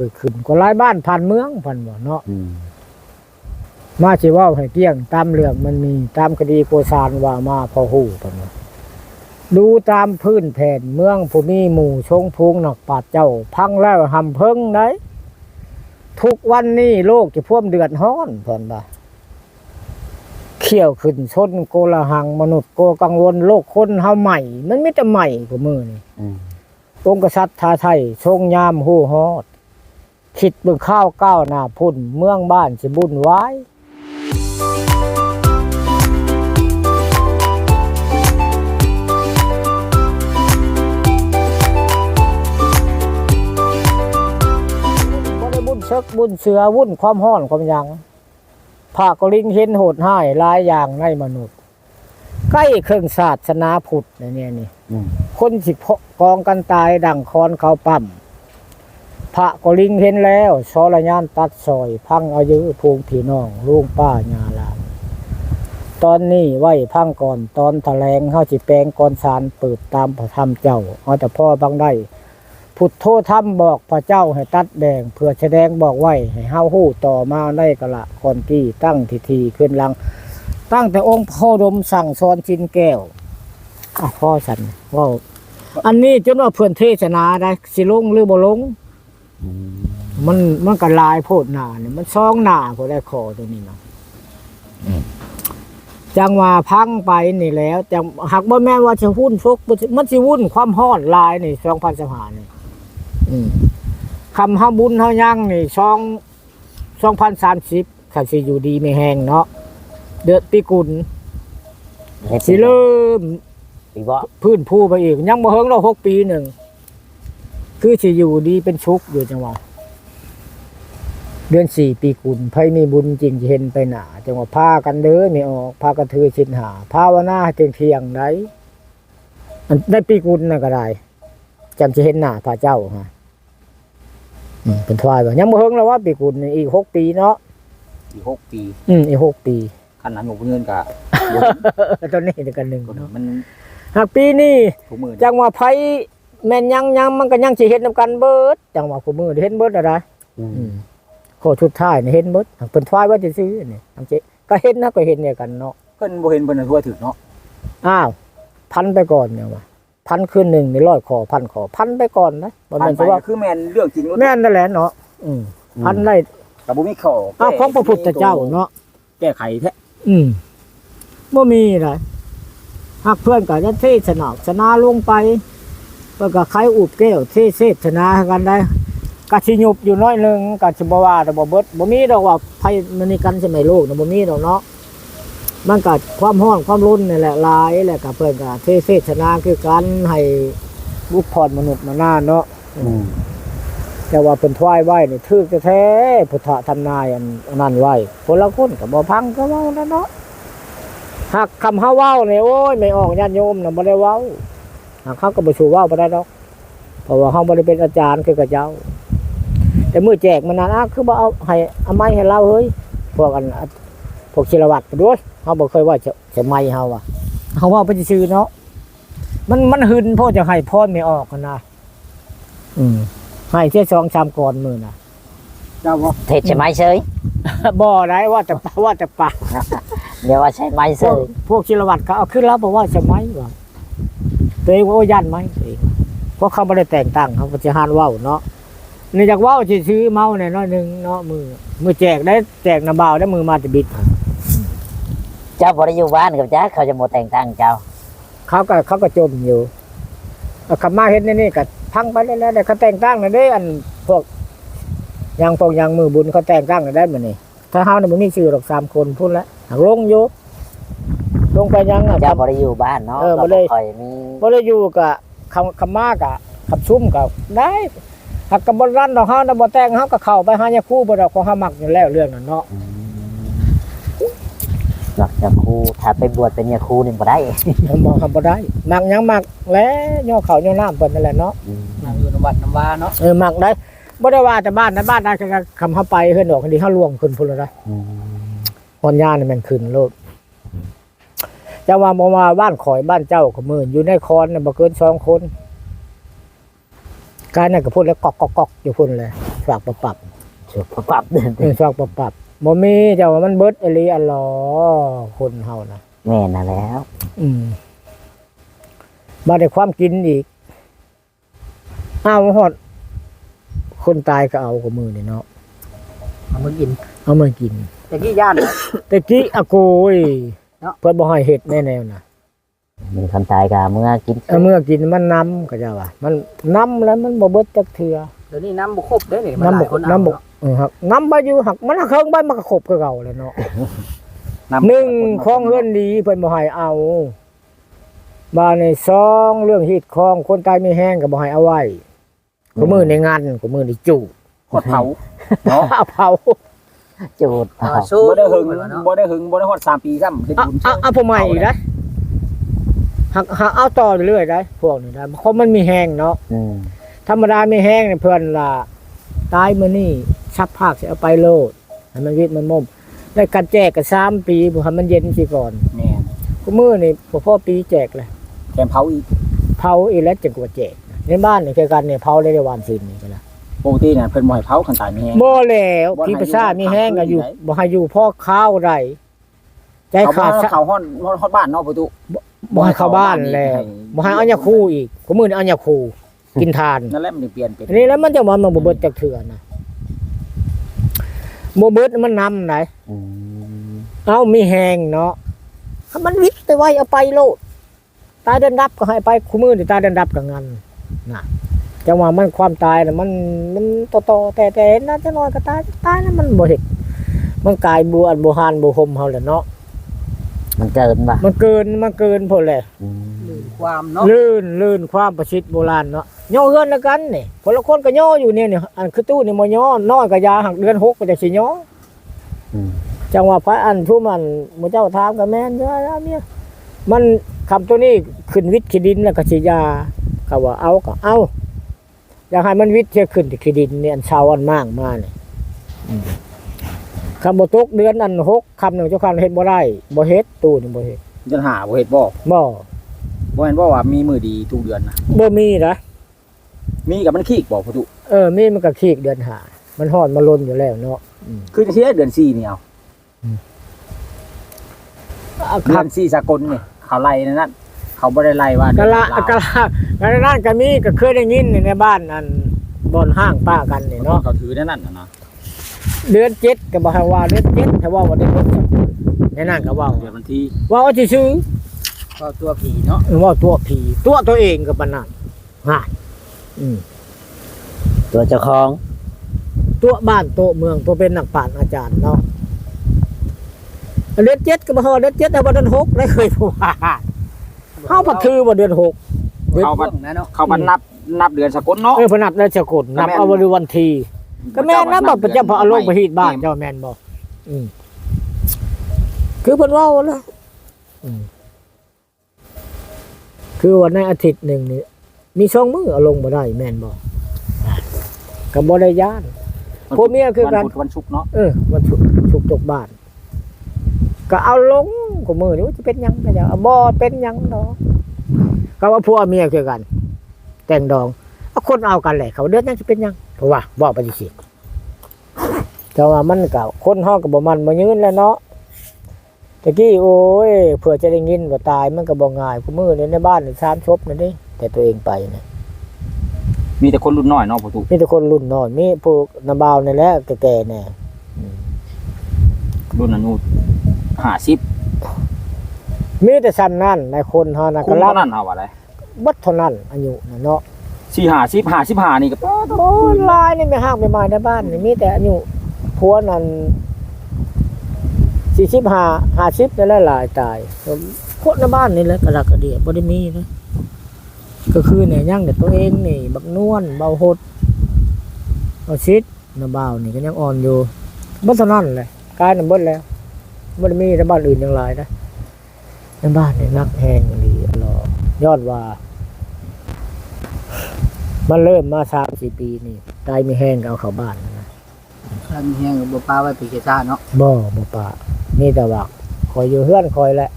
เกิดขึ้นก็หลายบ้านผ่านเมืองผ่านบ่เนาะมาสิเว้าให้เกี้ยงตามเรื่องมันมีตามคดีโกซานว่ามาพอฮู้ผ่านบ่ดูตามพื้นแผ่นเมืองผู้มีหมู่ชงพูงนักปราชญ์เจ้าพังแล้วหำเพิ่งไหนทุกวันนี้โลกจะท่วมเดือดร้อนผ่านบ่เขี่ยวขึ้นชนโกละหังมนุษย์โกกังวลโลกคนเฮาใหม่มันมีแต่ใหม่กว่ามื้อนี่องค์กษัตริย์ทาไทยทรงยามฮู้ฮอดคิดเบิ่งข้าวก้าวหน้าพุ่นเมืองบ้านสิบุญไว้บ่ได้บุญเชิกบุญเสือวุ่นความร้อนความหยังภาคลิงเห็นโหดร้ายหลายอย่างในมนุษย์ใกล้เครื่องศาสนาพุทธเนี่ยนี่คนสิกองกันตายดังคอนเขาปั๊มพระก็ลิงเห็นแล้วสรญานตัดซอยพังอายุภูมิพี่น้องลุงป้าญาหลานตอนนี้ไว้พังก่อนตอนแถลงเฮาสิแปลงก่อนศาลเปิดตามพระธรรมเจ้าเอาแต่พ่อบังได้พุทโธธรรมบอกพระเจ้าให้ตัดแดงเพื่อแสดงบอกไว้ให้เฮาฮู้ต่อมาได้กะละก่อนที่ตั้งทิธีขึ้นหลังตั้งแต่องค์พ่อดมสั่งสอนชินแก้วพ่อฉันว่าอันนี้จนว่าเพื่อนเทศนาได้สิลงหรือบ่ลงมันก็ลายโพดหน้าเนี่ยมันซองหน้าก็ได้คอตัวนี้เนาะจังว่าพังไปนี่แล้วจังหักบ่แม่นว่าจะวุ่นฟกมันสิวุ่นความฮ้อนลายนี่2025นี่คำเฮาบุญเฮายังนี่2030คันสิอยู่ดีไม่แห้งเนาะเดือดปีกุลสิเริ่มพื้นผู้ไปอีกยังบ่เฮิงเรา6 ปีหนึ่งคือสิอยู่ดีเป็นชุกอยู่จังหวะเดือน4 ปีกุลไผมีบุญจริงจะเห็นไปหนาจังหวะพากันเด้อไม่ออกพากันถือศีล5ภาวนาให้เที่ยงได้ได้ปีกุลน่ะก็ได้จำจะเห็นหน้าพระเจ้าฮะเป็นทวายว่ายังบ่เฮิงแล้วว่าปีกุลอีก6 ปีเนาะอีก6 ปีอีก6 ปีคันนั้นบ่เงินก็ตอนนี้กัน1เนาะมันหากปีนี้จังว่าไผแม่นยังมันก็ยังสิเฮ็ดนำกันเบิดจังว่าผู้มือเห็นเบิดอะไรโคชุดท้ายนี่เห็นเบิดเพิ่นทวายว่าสิซื้อนี่จังสิก็เห็นนะก็เห็นเนี่ยกันเนาะเพิ่นบ่เห็นเพิ่นทั่วถึกเนาะอ้าวพันไปก่อนเนี่ยว่าพันคืน1นี่100ขอพันขอพันไปก่อนนะบ่แม่นสิว่าคือแม่นเรื่องจริงแม่นนั่นแหละเนาะพันได้ก็บ่มีข้ออ้าวของพระพุทธเจ้าเนาะแก้ไขแท้บ่มีล่ะหากเพื่อนก็จะเทศนาลงไปเพิ่นก็ใครอุบแก้วเทศนากันได้ก็สิยุบอยู่น้อยนึงก็สิบ่ว่าแต่บ่เบิดบ่มีดอกว่าไผมันนี่กันสมัยโลกน่ะบ่มีดอกเนาะมันก็ความร้อนความรุนนี่แหละหลายแล้วก็เพิ่นก็เทศนาคือกันให้บุพพรมนุษย์มานาเนาะแต่ว่าเพิ่นถวายไว้นี่ถูกแท้ๆพุทธธรรมนายอันนั้นไว้คนละคนก็บ่พังก็เว้าแล้วเนาะหากคำเฮาเว้านี่โอ้ยไม่ออกญาติโยมน่ะบ่ได้เว้าหากเขาก็บ่สู้เว้าบ่ได้ดอกเพราะว่าเฮาบ่ได้เป็นอาจารย์คือกับเจ้าแต่มื้อแจกมันนั่นคือบ่เอาให้เอาไม้ให้เราเฮ้ยพวกศิลวัตรด้วยเฮาบ่เคยว่าจะไม้เฮาว่ะเฮาเว้าไปซื่อๆเนาะมันหึนพอจะให้พรไม่ออกกันนะให้เที่ย2-3ก่อนมื้อน่ะเจ้าบ่เทศใช่ไหมเซยบ่ได้ว่าจะปากเดี๋ยวว่าใช่ไหมเซยพวกศิลวัตรเขาเอาขึ้นแล้วบอกว่าใช่ไหมว่าตัวเองว่าย่านไหมเพราะเขาไม่ได้แต่งตั้งเขาจะหานว่าวเนาะนี่จากว่าวซื้อเมาเนี่ยน้อยนึงเนาะมือแจกได้แจกน้ำเบาได้มือมาจะบิดเจ้าบริยูบ้านกับจ้าเขาจะโมแต่งตั้งเจ้าเขาก็จมอยู่คำมาเห็นนี่ก็พังไปแล้วแต่เขาแต่งตั้งได้อันพวกยังมือบุญเขาแต่งตั้งได้เหมือนนี่ถ้าเฮาเนี่ยมันมีชื่อหรอก3 คนพูดแล้วลงอยู่ลงไปยังเจ้าบริยูบ้านเนาะบ่ได้อยู่กับคำมากะขับชุ่มกับได้หักกับบนรันดอกเฮานะบ่แต่งเฮาก็เข้าไปหายาคู่บ่ดอกของเฮามักอยู่แล้วเรื่องนั้นเนาะหลักจากครูถ้าไปบวชเป็นยาครูนี่บ่ได้บ่ทำบ่ได้มักยังมักแล้วย่อเขาย่อน้ำเพิ่นนั่นแหละเนาะมักอยู่ในวัดน้ำว่าเนาะมักได้บ่ได้ว่าแต่บ้านได้คำเฮาไปเฮือนดอกคันนี้เฮาล่วงขึ้นพุ่นแล้วนะฮอนญานี่มันขึ้นโลดจะว่าบ่มาบ้านข่อยบ้านเจ้าก็มื้ออยู่ในคอนน่ะบ่เกิน2 คนกายนั่นก็พูดแล้วกอกอยู่พุ่นเลย ฝากปรับ สุขปรับเดิน ฝากปรับบ่มีเจ้าว่ามันเบิดอีหลีอัลลอคนเฮานะ แม่น่ะแล้ว บ่ได้ความกินอีกอ้าวฮอดคนตายก็เอากับมือนี่เนาะ เอามากิน เอามากิน แต่กี้ย่าน แต่กี้อะโกย เนาะ เพิ่นบ่ให้เฮ็ดแน่ๆน่ะ มีคนตายก็เมื่อกิน เมื่อกินมันน้ำก็จะว่ามันน้ำแล้วมันบ่เบิดจักเทื่อ เดี๋ยวนี้น้ำบ่ครบเด้อนี่ น้ำบก คนเอา น้ำบกครับน้ำใบอยู่หักมันเครื่องใบมันก็ขบคือเก่าเลยเนาะ น้ำ หนึ่งคลองเฮือนดีเพิ่นบ่ให้เอาบาในสองเรื่องฮีดคลองคนตายไม่แห้งก็บ่ให้เอาไว้ก็มือในงานก็มือในจู่ โคตรเผาเนาะ เอาเผา จูด สู้บ่ได้หึงบ่ได้หึงบ่ได้ฮอด3ปีซ้ำได้บุญ เอาผมใหม่อีกนะหักเอาต่อเรื่อยๆได้พวกนี้ได้เพราะมันมีแห้งเนาะ อืม ธรรมดาไม่แห้งเนี่ยเพื่อนล่ะตายมื้อนี้ชับภาคสิเอาไปโลดให้มันวิทย์มันม่มได้กันแจกก็3ปีบ่ให้มันเย็นสิก่อน แม่น กูมื้อนี่พอปีแจกเลย แกมเผาอีก เผาอีแล้วจังกว่าแจกในบ้านนี่คือกันเนี่ยเผาได้ในวันศีลนี่ก็แล้ว ปกติน่ะเพิ่นบ่ให้เผาคันตายมีแฮง บ่แล้วพี่ประชามีแห้งก็อยู่บ่ให้อยู่พ่อข้าวได้ใจขาด เขาฮอดบ้านเนาะประตู บ่ให้เข้าบ้านแล้วบ่ให้เอายาคูอีกกูมื้อนี่เอายาคูกินทาน นั่นแหละมันเปลี่ยนเป็น อันนี้แล้วมันจะว่ามันบ่เบิดจักเทื่อนะบ่เบิดมันนำไหน อืม เอามีแห้งเนาะถ้ามันวิทย์ไปไว้เอาไปโลดตายเดินดับก็ให้ไปคู่มือนี่ตายเดินดับกับงันน่ะจังว่ามันความตายน่ะมันต่อแต่น่าจะน้อยก็ตายแล้วมันบ่เฮ็ดมันกายบ่อันบ่หานบ่ห่มเฮาแหละเนาะ มันเกินป่ะ มันเกินพุ่นแหละ อืม ความเนาะ ลื่นความประชิดโบราณเนาะย่อเฮือนแล้วกันนี่คนละคนก็ย่ออยู่เนี่ยนี่อันคือตู้นี่บ่ย่อน้อยก็ยาหักเดือน6ก็จะสิย่อ อืม จังว่าพระอันผู้มันหมู่เจ้าถามกับแม่นเยอะแล้วเนี่ยมันคำตัวนี้ขึ้นวิทย์ขี้ดินแล้วก็สิยาก็ว่าเอาก็เอาอยากให้มันวิทย์จะขึ้นที่ขี้ดินเนี่ยอันเชาวอันมากมาเนี่ยคำบ่ตกเดือนอัน6คำหนึ่งเจ้าคันเฮ็ดบ่ได้บ่เฮ็ดตู้นี่บ่เฮ็ด เดือน5บ่เฮ็ดบ่ บ่ บ่แม่นบ่ว่ามีมื้อดีทุกเดือนนะ บ่มีนะ มีกับมันขี้บ่ประตู มีมันก็ขี้เดือนหามันฮอดมาลนอยู่แล้วเนาะ คือจะเสียเดือน4นี่เอาเดื ครั อบ น4สากลนี่เขาไล่นั่นเขาบ่ได้ไล่ว่า กะละ เดือน กะละนั่นก็มีก็เคยได้ยินในบ้านอันบ่อนห้างป้ากันนี่ เนาะ เนาะ เขาถือนั่นน่ะนะ เดือน7ก็บ่ให้ว่าเดือน7ถ้าว่าบ่ได้เบิ่งในนั้นก็ว่า เดือนวันที่ ว่าเอาซื่อ ก็ตัวผีเนาะ ๆว่าตัวผีตัวเองก็ปานนั้นฮะอืม ตัวเจ้าของ ตัวบ้านตัวเมืองตัวเป็นนักปราชญ์อาจารย์เนาะเดือน7ก็บ่ฮอดเดือน7แต่ว่าเดือน6ได้เคยว่าเฮาบ่ถือว่าเดือน6 เขาบัด นะเนาะ เขาบัดนับเดือนสากลเนาะ เพนนับได้สกุลนับเอาบริวันทีก็แม่นนะบอกประเจ้าพระอารมณ์ประหิตบ้านเจ้าแม่นบอกคือเพิ่นเว้าแล้วคือวันในอาทิตย์หนึ่งนี่มีช่องมือเอาลงบ่ได้แม่นบอกกับบ่ได้ย่านพวกเมียคือกัน วันศุกร์เนาะ วันฉุกตกบ้าน ก็เอาลงกับมือนี่ว่าจะเป็นหยังก็จะเอาบ่เป็นหยังดอกก็ว่าพวกเมียคือกัน แต่งดองเอาคนเอากันแหละเขาเดือดนั่นจะเป็นหยังเพราะว่าบอกปฏิเสธแต่ว่ามันก็คนเฮาก็บ่มันบ่ยืนแล้วเนาะตะกี้โอ้ยเผื่อจะได้ยินว่าตายมันก็บ่ง่ายผู้มือในบ้านนี่3ศพนั่นเด้แต่ตัวเองไปนะ มีแต่คนรุ่นน้อยเนาะประตู มีแต่คนรุ่นน้อยมีพวกนาบ่าวนี่แหละแก่ๆแน่ รุ่นอนุ50 มีแต่ซ้ำนั่นในคนเฮาน่ะ คุ ก็ ณ รับ เท่านั้นเอาว่าอะไร บัดเท่านั้นอายุน่ะเนาะ 4 50 55นี่ก็ โอ้ยลายนี่ไม่ห้างไม่มาในบ้านนี่มีแต่อายุผัวนั่น45 50นั่นแหละหลายตายคนในบ้านนี่แหละกระดักกระเดียบ่ได้มีนะก็คือเนี่ยยังแต่ตัวเองนี่บักนวลเบาหดเอาชิดน้าบ่าวนี่ก็ยังอ่อนอยู่บ่เท่านั้นแหละกายน่ะเบิดแล้วบ่ได้มีในบ้านอื่นจังหลายนะในบ้านนี่นักแฮงอย่างดีอัลเลาะห์ยอดว่า มันเริ่มมา3-4 ปีนี่ตายไม่แห้งก็เอาเข้าบ้านนะ ถ้ามีแห้งก็บ่ปลาไว้ปีเกซ่าเนาะ บ่ปะมีแต่ว่าคอยอยู่เฮือนคอยแหละ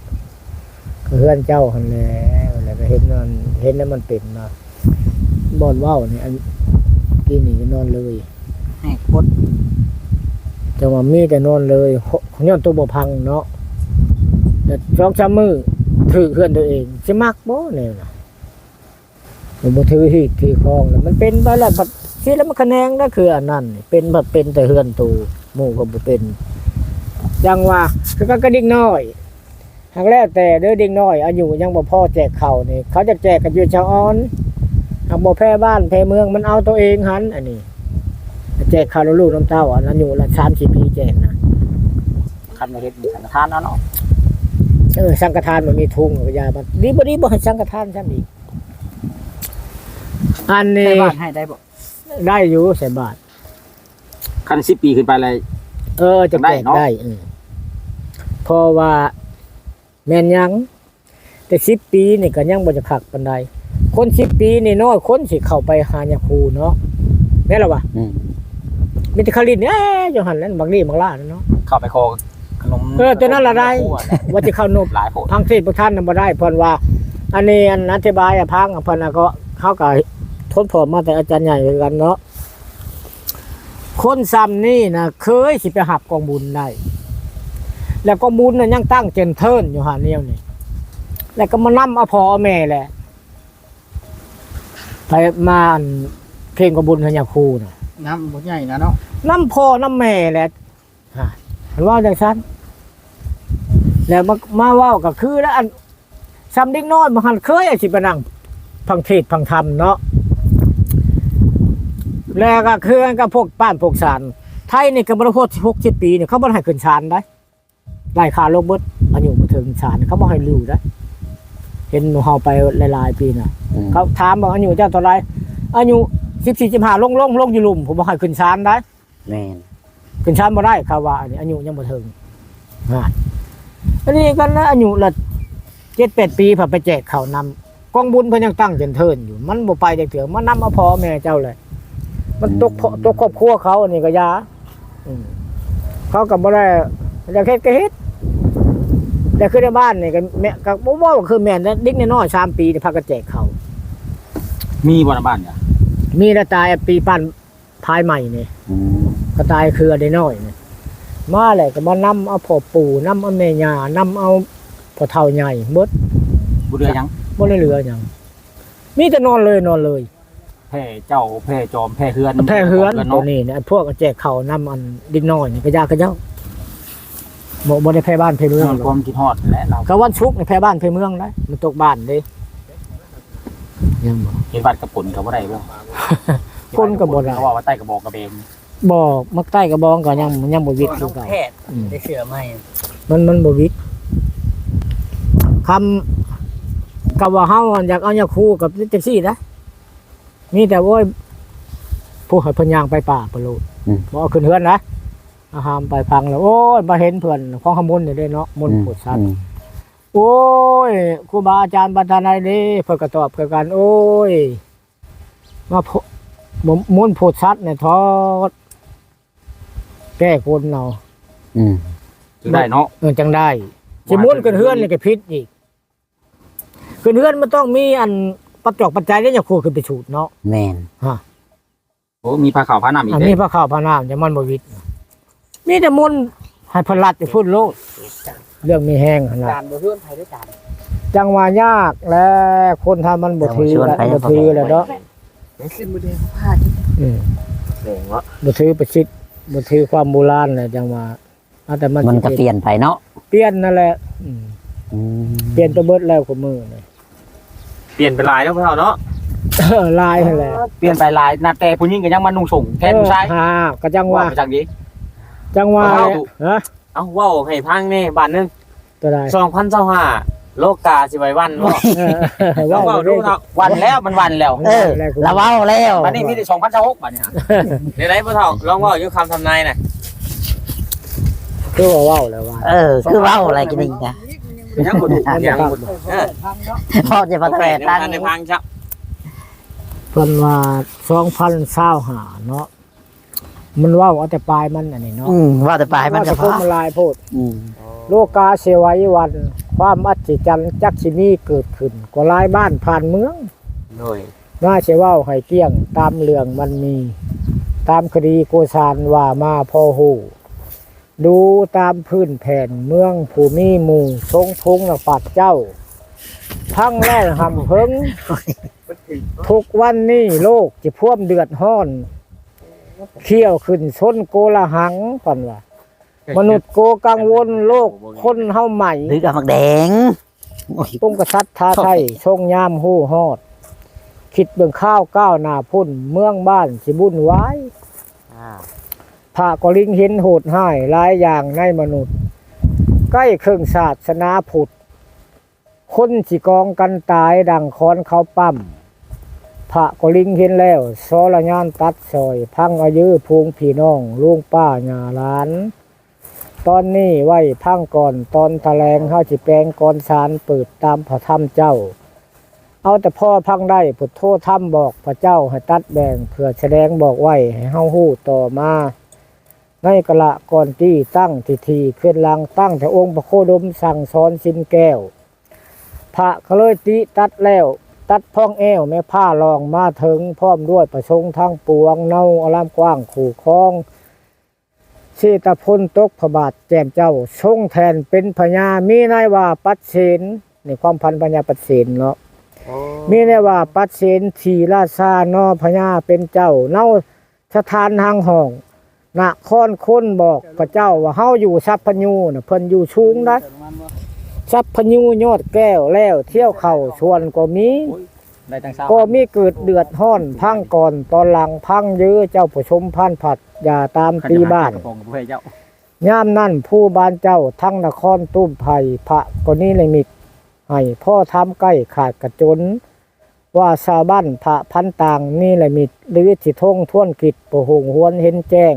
ก็เฮือนเจ้าหั่นแหละแล้วก็เห็นแล้วมันเป็นมาบ่อนเว้านี่อันกินนี่ก็นอนเลย แหกปด จังว่ามีแต่นอนเลยย้อนตัวบ่พังเนาะแต่2-3มื้อถือเพื่อนตัวเองสิมักบ่แนวน่ะผมบ่ถือที่ถือคองแล้วมันเป็นไปแล้วบัดสิแล้วมันคะแนงได้คืออันนั้นนี่เป็นแบบเป็นแต่เฮือนตูหมู่ก็บ่เป็นจังว่าคือก็กระดิ่งน้อยหากแล้วแต่เด้อเด็กน้อยอายุยังบ่พอแจกข้าวนี่เขาจะแจกกันอยู่ชาวอ้อนหากบ่แพ้บ้านแพ้เมืองมันเอาตัวเองหันอันนี้แจกข้าวลูกน้ำเต้าอันนั้นอยู่ละ30ปีแจกนะ คันมาเฮ็ดมีสังฆทานเนาะ สังฆทานมันมีทุ่งก็ยาบัดดีบ่ดีบ่ให้สังฆทานซ้ํอีกอัน ใน นี้ บ้านให้ได้บ่ ได้อยู่ใส่บาท คัน10 ปีขึ้นไปเลย จะแจกได้เพราะว่าแม่นยังแต่10ปีนี่ก็ยังบ่จะคักปานใดคน10ปีนี่น้อยคนสิเข้าไปหายาคูเนาะแม่นล่ะวะมีแต่คลินอยู่หั่นแล้วบางนี่บางล่าเนาะ เข้าไปคอขนม ตัวนั้นละได้ว่าสิเข้านบ หลายโพด พังเทศบ่ทันน่ะบ่ได้เพิ่นว่า อันนี้อันอธิบายพังเพิ่นก็เขาก็ทดสอบมาแต่อาจารย์ใหญ่เหมือนกันเนาะคนซ้ำนี่นะเคยสิไปหับกองบุญได้แล้วกองบุญน่ะยังตั้งเจนเทิร์นอยู่หาแนวนี่แล้วก็มานำเอาพ่อเอาแม่แหละไปมาอันเพลงกองบุญให้ยาคูน่ะ น้ำบ่ใหญ่นะเนาะ นำพ่อนำแม่แหละเห็นว่าจังซั่นแล้วมาเว้าก็คือแล้วอันซ้ำเด็กน้อยบ่หันเคยสิไปนั่งฟังเทศน์ฟังธรรมเนาะแล้วก็คือกับพวกบ้านพวกศาลไทยนี่ก็บ่ได้พอ60 ปีนี่เขาบ่ให้ขึ้นศาลได้ค่าลงเบิดอายุบ่ถึงศาลเขาบ่ให้lưuได้เห็นเฮาไปหลายๆปีน่ะเขาถามว่าอายุเจ้าเท่าไหร่อายุ14-15ลงอยู่หลุมผมบ่ให้ขึ้นศาลได้ แม่น ขึ้นศาลบ่ได้เขาว่าอันนี้อายุยังบ่ถึงอันนี้ก็นะอายุละ7-8 ปีพอไปแจกข้าวนำกองบุญเพิ่นยังตั้งเจนเทิร์นอยู่มันบ่ไปจักเทื่อมันนำเอาพ่อแม่เจ้าเลยมันตกครอบครัวเขาอันนี้ก็ยาเขาก็บ่ได้อยากเฮ็ดก็เฮ็ดแต่คือในบ้านนี่ก็แม่ก็บ่ว่าคือแม่นเด็กน้อยๆ3 ปีนี่พากันแจกเขา มีบ่ในบ้านจ้ะ มีแล้วตายปีปั้นพายใหม่นี่ก็ตายคือได้น้อยนี่มาแหละก็มานำเอาพ่อปู่นำเอาแม่ย่านำเอาพ่อเฒ่าใหญ่เบิด บ่เรือหยัง บ่ได้เหลือหยังมีแต่นอนเลย แพ่เจ้าแพ่จอมแพ่เฮือน แพ้เฮือน กั ตั เนาะ วนี้เนี่ยพวกแจกเขาวนำอันดิกน้อยนี่ก็ยากกันเจ้าบ่ได้แพ้บ้านแพ้เมือง มันความคิดฮอดและเรา ก็วันชุกนี่แพ้บ้านแพ้เมืองได้มันตกบ้านเด้ยังบ่ เห็นบัตรกับปุ่นก็บ่ได้บ่ คนก็บ่ได้ เขาว่าใต้กระบอกกระเบน บอกมักใต้กระบองก็ยังบ่วิทย์คือเก่า แพทย์ได้เสือใหม่ มันบ่วิทย์คำกับว่าเฮาอยากเอายาคูกับจังซี่นะมีแต่ว่าผู้ให้เพิ่นย่างไปป่าปะโลดบ่เอาขึ้นเฮือนนะอาหามไปพังแล้วโอ้ยมาเห็นเพิ่นของขมนนี่เด้เนาะมนต์โพธิ์สัตว์โอ้ยครูบาอาจารย์บรรทนายเด้เพิ่นก็ตอบคือกันโอ้ยมา มนต์โพธิ์สัตว์เนี่ยทอดแก้คนเอา ถึงได้เนาะ จังได้สิมนต์กันเฮือนนี่ก็ผิดอีกขึ้นเฮือนมันต้องมีอันปัจจัยแล้วอย่าคู่ขึ้นไปฉูดเนาะ แม่น โอ้มีผ้าขาวผ้าน้ำอีก อัน เด้ นี้พระข้าวพระน้ำจะมันบ่วิดมีแต่มนต์ให้พลัดไปพูดโลดเรื่องมีแห้งขนาด จานบ่เฮือนไผได้จาน จังหวะยากและคนทำมันบ่ถือแล้วบ่ถือแล้วเนาะ ขึ้นบ่ได้พลาด แดงวะ บ่ถือประชิดบ่ถือความโบราณเลยจังหวะแต่มัน มันก็เปลี่ยนไปเนาะ เปลี่ยนนั่นแหละเปลี่ยนตัวเบิดแล้วของมือนี่ เปลี่ยนเป็นลายแล้วพ่อเนาะ ลายนั่นแหละ เปลี่ยนไปลายนาแต่ผู้หญิงก็ยังมานุ่งส่งแทนผู้ชาย ก็จังหวะ ว่าไปจากนี้ จังหวะฮะ เอาเว้าให้พังแน่บาทหนึง ตัวใด 2025โลกาสิไว้วันบ่ ว่า เว้าดูเนาะวันแล้วมันวันแล้ว เราเว้าแล้ว อันนี้มีแต่2026บาทนี่ฮะ ในไหนบ่เฒ่าลองเว้าอยู่คำทำนายน่ะ คือว่าแล้วว่า คือเว้าอะไรกันนี่นะ ยังบ่ถูกยังบ่ถูก พอจะพัฒ แต่ นา ใน ตั้ง ในพังครับ เพิ่นว่า2025เนาะมันเว้าเอาแต่ปลายมันอันนี้เนาะ ว่าแต่ปลายมันก็พ พู อ ดมาลายโพด อืม โลกาเสวัยวัน ความอัศจรรย์จักสิมีเกิดขึ้นกว่าหลายบ้านผ่านเมือง โดย น่าสิเว้าให้เกลี้ยงตามเรื่องมันมี ตามคดีโกศาลว่ามาพ่อฮู้ดูตามพื้นแผ่นเมืองผู้มีหมู่ทรงทงปัดเจ้าทั้งแล่หำเพิงทุกวันนี้โลกจะพ่วมเดือดร้อนเขี้ยวขึ้นชนโกละหังก่อนว่ามนุษย์โกกังวลโลกคนเฮาใหม่ หรือกับมักแดงโอ้ย ต้องกษัตริย์ทาไทยทรงยามฮู้ฮอดคิดเบิ่งข้าวก้าวหน้าพุ่นเมืองบ้านสิบุญไว้พระก็ลิงเห็นโหดห้ายหลายอย่างในมนุษย์ใกล้เครื่องศาสนาพุทธคนสิกองกันตายดังค้อนเขาปั้มพระก็ลิงเห็นแล้วสรญานตัดซอยพังอายุพวงพี่น้องลุงป้าญาหลานตอนนี้ไว้พังก่อนตอนแถลงเฮาสิแปลงก่อนศาลเปิดตามพระธรรมเจ้าเอาแต่พ่อพังได้พุทโธธรรมบอกพระเจ้าให้ตัดแบ่งเพื่อแสดงบอกไว้ให้เฮาฮู้ต่อมาในกะละก่อนที่ตั้งทิธีขึ้นลังตั้งแต่องค์พระโคดมสั่งสอนสินแก้วพระก็เลยติตัดแล้วตัดพ้องแอวแม่ผ้าลองมาถึงพร้อมด้วยประสงค์ทั้งปวงเนาอารามกว้างขู่คล้องเชตพลตกพระบาทแจ่มเจ้าทรงแทนเป็นพญามีนายว่าปัดเสนในความพันพญาปัดเสนเนาะมีนายว่าปัดเสนทีราชานอพญาเป็นเจ้าเนาสถานทางห้องนครคนบอกพระเจ้าว่าเฮาอยู่ทรัพพญูน่ะเพิ่นอยู่สูงนะทรัพพญูยอดแก้วแล้วเที่ยวเข้าชวนก็มี ได้ตั้งเช้า ก็มีเกิดเดือดร้อนพังก่อนตอนหลังพังเยอะเจ้าผู้ชมพันผัดอย่าตามตีบ้าน กระโปรงผู้ให้เจ้า ย่ามนั่นผู้บ้านเจ้าทั้งนครตุ้มไผ่พระก็นี้เลยมิดให้พ่อทำใกล้ขาดกระจนว่าชาวบ้านพระพันต่างนี่เลยมิดหรือสิทงท่วนกิจประหงหวนเห็นแจ้ง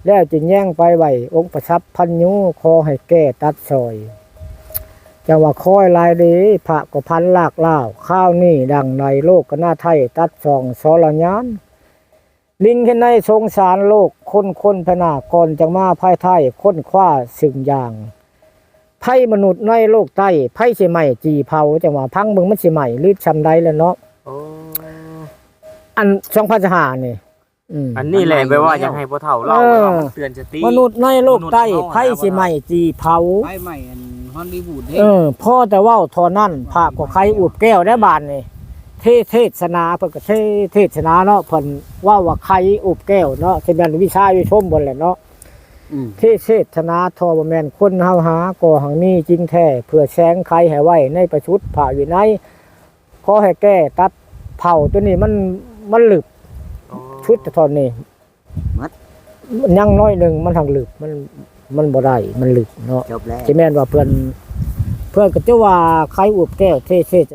แล้วจึงแย่งไปไหวองค์ประทับพันยูคอให้แก้ตัดซอยจังว่าคอยลายดีพระก็พันลากล่าวข้าวนี่ดังในโลกก็น่าไทยตัดสองสรญานลิงเห็นในสงสารโลกคนพนาก่อนจังมาภายไทยค้นคว้าสิ่งอย่างไพ่มนุษย์ในโลกใต้ไพ่สิใหม่จีเผาจังว่าพังมึงมันสิใหม่รีดชำได้แล้วเนาะอัน2005นี่ อันนี้แหละแปลว่าอยากให้พ่อเฒ่าเล่าไว้ว่าเตือนสติ มนุษย์ในโลกใต้ไพ่สิใหม่จีเผา ไฟใหม่อันฮอลลีวูดเด้ พ่อแต่ว่าทอนั่นพระก็ใครอุบแก้วได้บานนี่เทศนาเพิ่นก็เทศนาเนาะเพิ่นว่าใครอุบแก้วเนาะสิแม่นวิชาวิชมบ่แหละเนาะเทศนาทอบ่แม่นคนเฮาหาก็หังมีจริงแท้เพื่อแสงไขให้ไว้ในประชุดพระวินัยขอให้แก้ตัดเผาตัวนี้มันหลึบชุดตอนนี้มันยังน้อยหนึงมันทางหลึบมันบ่ได้มันหลึบเนาะ จบแล้ว สิแม่นว่าเพื่อนก็จะว่าใครอุบแก้วเทศ